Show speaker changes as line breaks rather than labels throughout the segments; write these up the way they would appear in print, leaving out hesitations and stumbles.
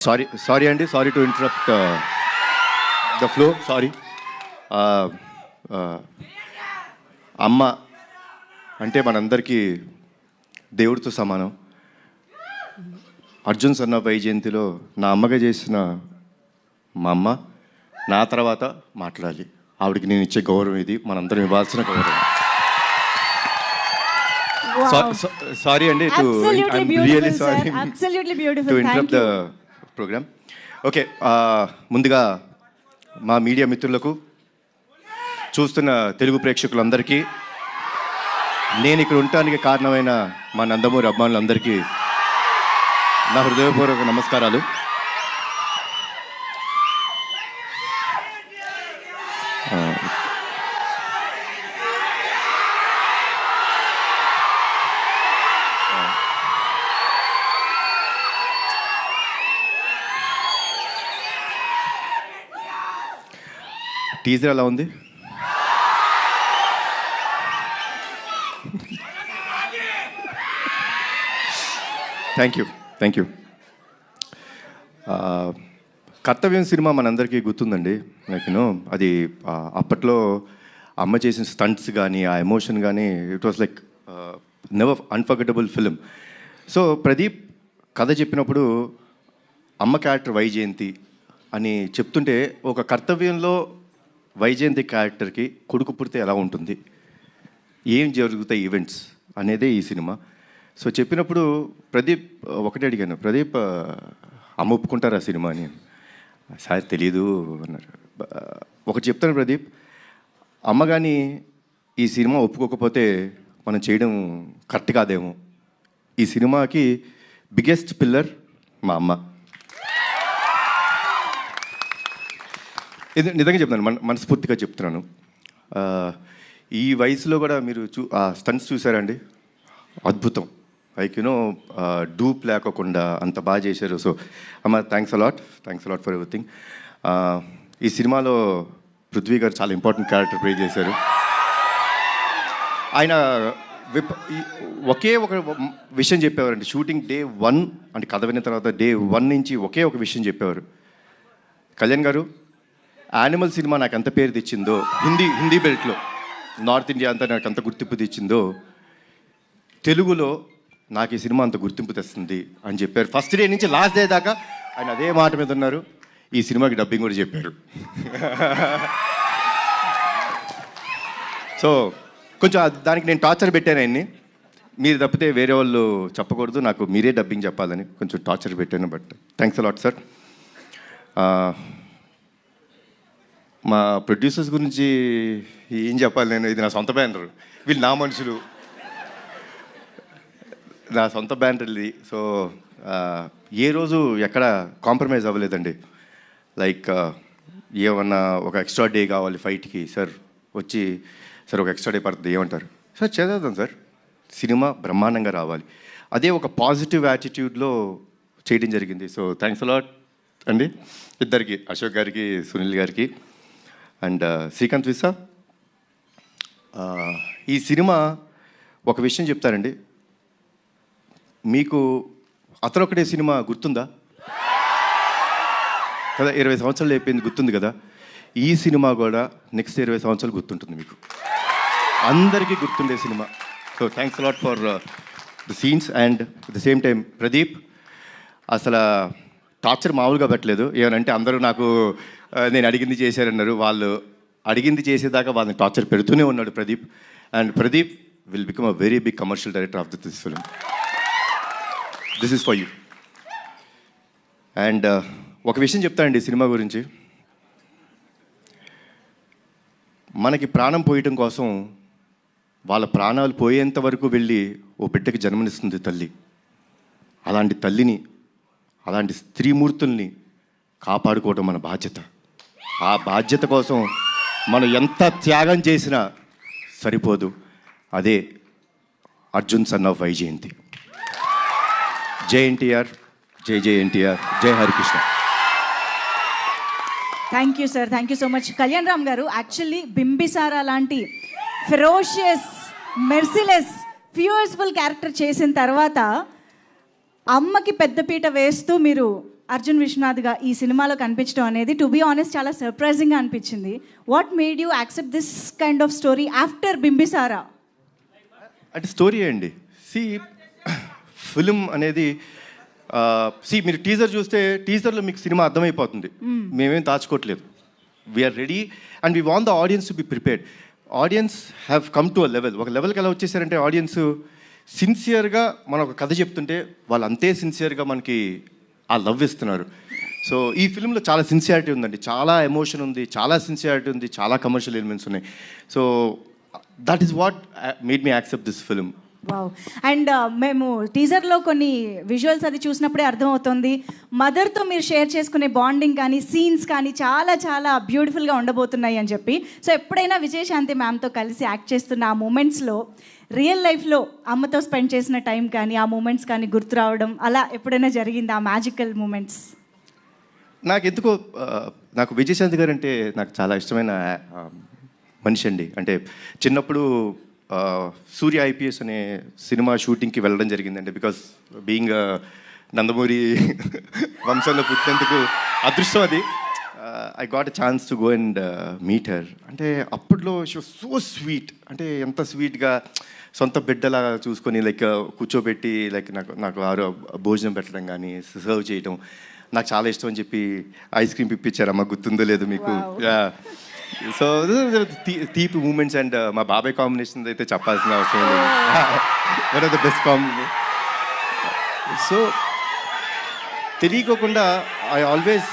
Sorry అండి, sorry to interrupt the flow, sorry. అమ్మ అంటే మనందరికీ దేవుడితో సమానం. అర్జున్ సన్ ఆఫ్ వైజయంతిలో నా అమ్మగా చేసిన మా అమ్మ నా తర్వాత మాట్లాడాలి. ఆవిడకి నేను ఇచ్చే గౌరవం ఇది, మనందరం ఇవ్వాల్సిన గౌరవం. సారీ అండి, really sorry to interrupt the programme. Okay, ముందుగా మా మీడియా మిత్రులకు, చూస్తున్న తెలుగు ప్రేక్షకులందరికీ, నేను ఇక్కడ ఉండటానికి కారణమైన మా నందమూరి అభిమానులందరికీ నా హృదయపూర్వక నమస్కారాలు. టీజర్ ఎలా ఉంది? Thank you. కర్తవ్యం సినిమా మనందరికీ గుర్తుందండి. నేను అది అప్పట్లో అమ్మ చేసిన స్టంట్స్ కానీ, ఆ ఎమోషన్ కానీ, it was like never unforgettable film. So Pradeep కథ చెప్పినప్పుడు అమ్మ క్యారెక్టర్ వైజయంతి అని చెప్తుంటే, ఒక కర్తవ్యంలో వైజయంతి క్యారెక్టర్కి కొడుకు పుడితే ఎలా ఉంటుంది, ఏం జరుగుతాయి ఈవెంట్స్ అనేదే ఈ సినిమా. సో చెప్పినప్పుడు ప్రదీప్ ఒకటే అడిగాను, ప్రదీప్ అమ్మ ఒప్పుకుంటారు ఆ సినిమా అని. సార్ తెలీదు అన్నారు. ఒకటి చెప్తాను ప్రదీప్, అమ్మ కానీ ఈ సినిమా ఒప్పుకోకపోతే మనం చేయడం కరెక్ట్ కాదేమో. ఈ సినిమాకి బిగ్గెస్ట్ పిల్లర్ మా అమ్మ. ఇది నిజంగా చెప్తున్నాను, మనస్ఫూర్తిగా చెప్తున్నాను. ఈ వయసులో కూడా మీరు స్టంట్స్ చూసారండి, అద్భుతం. లైక్ యూనో డూప్ లేకోకుండా అంత బాగా చేశారు. సో అమ్మ, థ్యాంక్స్ అలాట్ ఫర్ ఎవ్రీథింగ్. ఈ సినిమాలో పృథ్వీ గారు చాలా ఇంపార్టెంట్ క్యారెక్టర్ ప్లే చేశారు. ఆయన ఒకే ఒక విషయం చెప్పేవారండి. షూటింగ్ డే 1 అంటే కథ విన్న తర్వాత డే 1 నుంచి ఒకే ఒక విషయం చెప్పేవారు, కళ్యాణ్ గారు, యానిమల్ సినిమా నాకు ఎంత పేరు తెచ్చిందో, హిందీ బెల్ట్లో నార్త్ ఇండియా అంతా నాకు అంత గుర్తింపు తెచ్చిందో, తెలుగులో నాకు ఈ సినిమా అంత గుర్తింపు తెస్తుంది అని చెప్పారు. ఫస్ట్ డే నుంచి లాస్ట్ డే దాకా ఆయన అదే మాట మీద ఉన్నారు. ఈ సినిమాకి డబ్బింగ్ కూడా చెప్పారు. సో కొంచెం దానికి నేను టార్చర్ పెట్టాను ఆయన్ని. మీరు తప్పితే వేరే వాళ్ళు చెప్పకూడదు, నాకు మీరే డబ్బింగ్ చెప్పాలని కొంచెం టార్చర్ పెట్టాను. But thanks a lot sir. మా ప్రొడ్యూసర్స్ గురించి ఏం చెప్పాలి నేను, ఇది నా సొంత బ్యానర్, వీళ్ళు నా మనుషులు, నా సొంత బ్యానర్ ఇది. సో ఏ రోజు ఎక్కడ కాంప్రమైజ్ అవ్వలేదండి. లైక్ ఏమన్నా ఒక ఎక్స్ట్రా డే కావాలి ఫైట్కి, సార్ వచ్చి సార్ ఒక ఎక్స్ట్రా డే పడుతుంది, ఏమంటారు సార్, చేద్దాం సార్, సినిమా బ్రహ్మాండంగా రావాలి. అదే ఒక పాజిటివ్ యాటిట్యూడ్లో చేయడం జరిగింది. సో థ్యాంక్స్ అలాట్ అండి ఇద్దరికి, అశోక్ గారికి, సునీల్ గారికి అండ్ శ్రీకాంత్ విసా. ఈ సినిమా ఒక విషయం చెప్తారండి, మీకు అతనొక్కడే సినిమా గుర్తుందా కదా, 20 సంవత్సరాలు అయిపోయింది, గుర్తుంది కదా. ఈ సినిమా కూడా నెక్స్ట్ 20 సంవత్సరాలు గుర్తుంటుంది మీకు, అందరికీ గుర్తుండే cinema. So thanks a lot for the scenes. And at the same time Pradeep అసలు టార్చర్ మామూలుగా పెట్టలేదు. ఏమనంటే అందరూ నాకు నేను అడిగింది చేశారన్నారు, వాళ్ళు అడిగింది చేసేదాకా వాళ్ళని టార్చర్ పెడుతూనే ఉన్నాడు Pradeep. And Pradeep will become a very big commercial director of this film. This is for you. And ఒక విషయం చెప్తానండి సినిమా గురించి. మనకి ప్రాణం పోయటం కోసం వాళ్ళ ప్రాణాలు పోయేంత వరకు వెళ్ళి ఓ బిడ్డకి జన్మనిస్తుంది తల్లి. అలాంటి తల్లిని, అలాంటి స్త్రీమూర్తుల్ని కాపాడుకోవడం మన బాధ్యత. ఆ బాధ్యత కోసం మనం ఎంత త్యాగం చేసినా సరిపోదు. అదే అర్జున్ సన్ ఆఫ్ వైజయంతి. జై ఎన్టీఆర్, జై ఎన్టీఆర్, జై Harikrishna.
Thank you sir, thank you so much. Kalyan Ram గారు, యాక్చువల్లీ బింబిసారా లాంటి ఫెరోషియస్, మెర్సిలెస్, ఫ్యూయర్స్ఫుల్ క్యారెక్టర్ చేసిన తర్వాత అమ్మకి పెద్దపీట వేస్తూ మీరు అర్జున్ విశ్వనాథ్గా ఈ సినిమాలో కనిపించడం అనేది టు బీ ఆనెస్ట్ చాలా సర్ప్రైజింగ్గా అనిపించింది. What made you accept this kind of story after Bimbisara?
అంటే స్టోరీ అండి. ఫిలిం అనేది మీరు టీజర్ చూస్తే టీజర్లో మీకు సినిమా అర్థమైపోతుంది. మేమేం దాచుకోవట్లేదు. We are ready and we want the audience to be prepared. Audience have come to a level. ఒక లెవెల్కి ఎలా వచ్చేసారంటే ఆడియన్స్ సిన్సియర్గా మనం ఒక కథ చెప్తుంటే వాళ్ళు అంతే సిన్సియర్గా మనకి ఆ లవ్ ఇస్తున్నారు. సో ఈ ఫిల్మ్లో చాలా సిన్సియారిటీ ఉందండి, చాలా ఎమోషన్ ఉంది, చాలా సిన్సియారిటీ ఉంది, చాలా కమర్షియల్ ఎలిమెంట్స్ ఉన్నాయి. So that is what made me accept this film.
Wow. And మేము టీజర్లో కొన్ని విజువల్స్ అది చూసినప్పుడే అర్థమవుతుంది మదర్తో మీరు షేర్ చేసుకునే బాండింగ్ కానీ సీన్స్ కానీ చాలా చాలా బ్యూటిఫుల్గా ఉండబోతున్నాయి అని చెప్పి. సో ఎప్పుడైనా విజయశాంతి మ్యామ్తో కలిసి యాక్ట్ చేస్తున్న ఆ మూమెంట్స్లో రియల్ లైఫ్లో అమ్మతో స్పెండ్ చేసిన టైం కానీ ఆ మూమెంట్స్ కానీ గుర్తు రావడం అలా ఎప్పుడైనా జరిగింది ఆ మ్యాజికల్ మూమెంట్స్?
నాకెందుకో నాకు విజయశాంతి గారు అంటే నాకు చాలా ఇష్టమైన మనిషి అండి. అంటే చిన్నప్పుడు సూర్య ఐపీఎస్ అనే సినిమా షూటింగ్కి వెళ్ళడం జరిగిందండి. బికాస్ బీయింగ్ నందమూరి వంశంలో పుట్టినందుకు అదృష్టం అది. I got a chance to go and meet her. అంటే అప్పట్లో షీ వాజ్ సో స్వీట్. అంటే ఎంత స్వీట్గా సొంత బిడ్డలా చూసుకొని లైక్ కూర్చోబెట్టి లైక్ నాకు భోజనం పెట్టడం కానీ సర్వ్ చేయడం నాకు చాలా ఇష్టం అని చెప్పి ఐస్ క్రీమ్ ఇప్పించారు. అమ్మ గుర్తుందో లేదు మీకు? సో తీపి మూమెంట్స్. అండ్ మా బాబాయ్ కాంబినేషన్ అయితే చెప్పాల్సిన అవసరం లేదు. One of the best combination. So తెలియకోకుండా I always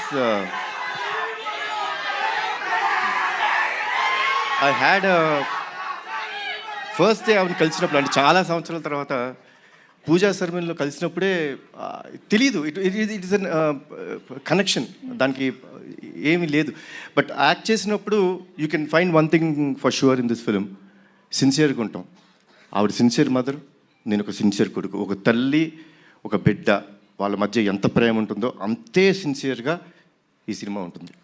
I had first day ఆవిడ కలిసినప్పుడు అంటే చాలా సంవత్సరాల తర్వాత పూజా సెరమనీలో కలిసినప్పుడే తెలీదు ఇట్ ఇస్ అన్ కనెక్షన్, దానికి ఏమీ లేదు. బట్ యాక్ట్ చేసినప్పుడు you can find one thing for sure in this film, సిన్సియర్గా ఉంటాం. ఆవిడ సిన్సియర్ మదర్, నేను ఒక సిన్సియర్ కొడుకు. ఒక తల్లి ఒక బిడ్డ వాళ్ళ మధ్య ఎంత ప్రేమ ఉంటుందో అంతే సిన్సియర్గా ఈ సినిమా ఉంటుంది.